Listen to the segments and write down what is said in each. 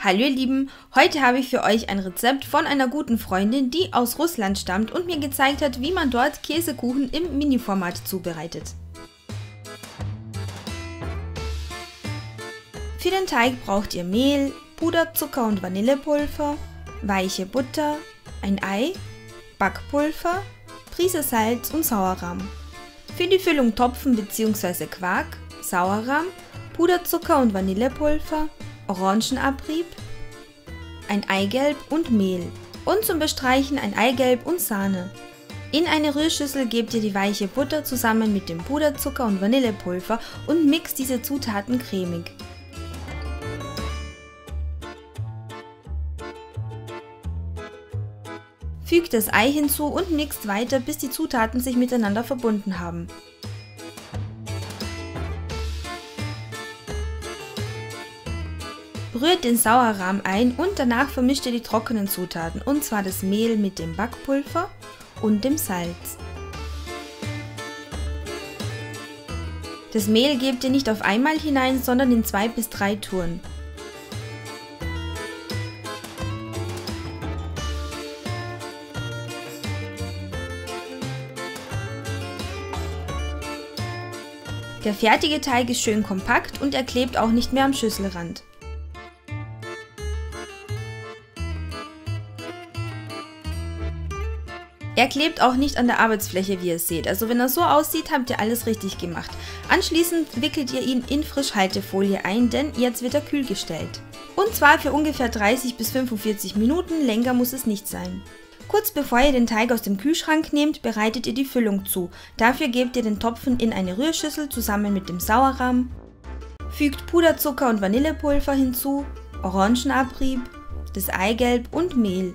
Hallo ihr Lieben, heute habe ich für euch ein Rezept von einer guten Freundin, die aus Russland stammt und mir gezeigt hat, wie man dort Käsekuchen im Mini-Format zubereitet. Für den Teig braucht ihr Mehl, Puderzucker und Vanillepulver, weiche Butter, ein Ei, Backpulver, Prise Salz und Sauerrahm. Für die Füllung Topfen bzw. Quark, Sauerrahm, Puderzucker und Vanillepulver, Orangenabrieb, ein Eigelb und Mehl und zum Bestreichen ein Eigelb und Sahne. In eine Rührschüssel gebt ihr die weiche Butter zusammen mit dem Puderzucker und Vanillepulver und mixt diese Zutaten cremig. Fügt das Ei hinzu und mixt weiter, bis die Zutaten sich miteinander verbunden haben. Rührt den Sauerrahm ein und danach vermischt ihr die trockenen Zutaten, und zwar das Mehl mit dem Backpulver und dem Salz. Das Mehl gebt ihr nicht auf einmal hinein, sondern in 2 bis 3 Touren. Der fertige Teig ist schön kompakt und er klebt auch nicht mehr am Schüsselrand. Er klebt auch nicht an der Arbeitsfläche, wie ihr seht, also wenn er so aussieht, habt ihr alles richtig gemacht. Anschließend wickelt ihr ihn in Frischhaltefolie ein, denn jetzt wird er kühl gestellt. Und zwar für ungefähr 30 bis 45 Minuten, länger muss es nicht sein. Kurz bevor ihr den Teig aus dem Kühlschrank nehmt, bereitet ihr die Füllung zu. Dafür gebt ihr den Topfen in eine Rührschüssel zusammen mit dem Sauerrahm, fügt Puderzucker und Vanillepulver hinzu, Orangenabrieb, das Eigelb und Mehl.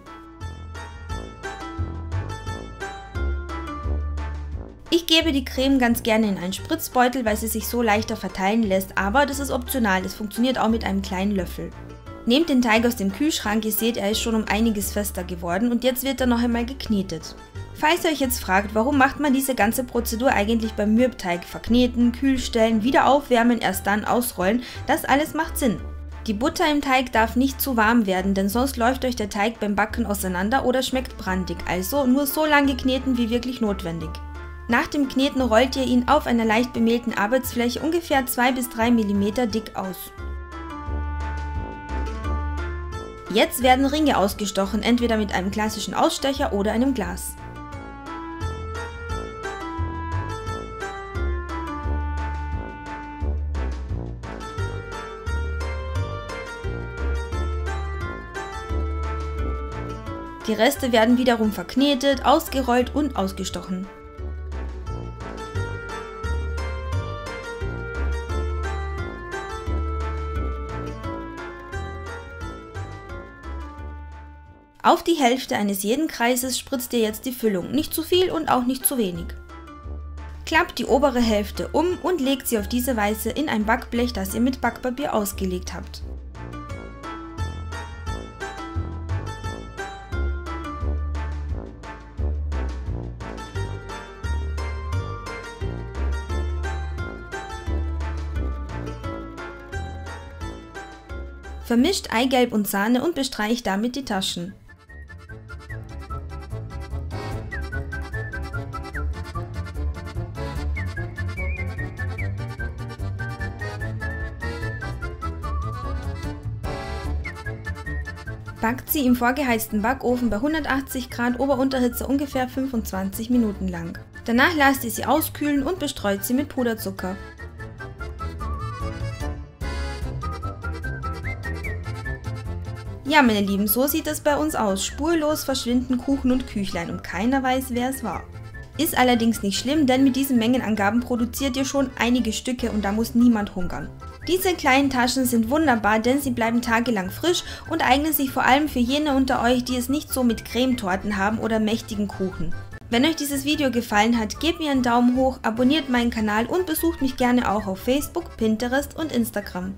Ich gebe die Creme ganz gerne in einen Spritzbeutel, weil sie sich so leichter verteilen lässt, aber das ist optional, das funktioniert auch mit einem kleinen Löffel. Nehmt den Teig aus dem Kühlschrank, ihr seht, er ist schon um einiges fester geworden und jetzt wird er noch einmal geknetet. Falls ihr euch jetzt fragt, warum macht man diese ganze Prozedur eigentlich beim Mürbteig? Verkneten, kühlstellen, wieder aufwärmen, erst dann ausrollen, das alles macht Sinn. Die Butter im Teig darf nicht zu warm werden, denn sonst läuft euch der Teig beim Backen auseinander oder schmeckt brandig, also nur so lange kneten wie wirklich notwendig. Nach dem Kneten rollt ihr ihn auf einer leicht bemehlten Arbeitsfläche ungefähr 2 bis 3 mm dick aus. Jetzt werden Ringe ausgestochen, entweder mit einem klassischen Ausstecher oder einem Glas. Die Reste werden wiederum verknetet, ausgerollt und ausgestochen. Auf die Hälfte eines jeden Kreises spritzt ihr jetzt die Füllung, nicht zu viel und auch nicht zu wenig. Klappt die obere Hälfte um und legt sie auf diese Weise in ein Backblech, das ihr mit Backpapier ausgelegt habt. Vermischt Eigelb und Sahne und bestreicht damit die Taschen. Backt sie im vorgeheizten Backofen bei 180 Grad Ober-Unterhitze ungefähr 25 Minuten lang. Danach lasst ihr sie auskühlen und bestreut sie mit Puderzucker. Ja, meine Lieben, so sieht es bei uns aus. Spurlos verschwinden Kuchen und Küchlein und keiner weiß, wer es war. Ist allerdings nicht schlimm, denn mit diesen Mengenangaben produziert ihr schon einige Stücke und da muss niemand hungern. Diese kleinen Taschen sind wunderbar, denn sie bleiben tagelang frisch und eignen sich vor allem für jene unter euch, die es nicht so mit Cremetorten haben oder mächtigen Kuchen. Wenn euch dieses Video gefallen hat, gebt mir einen Daumen hoch, abonniert meinen Kanal und besucht mich gerne auch auf Facebook, Pinterest und Instagram.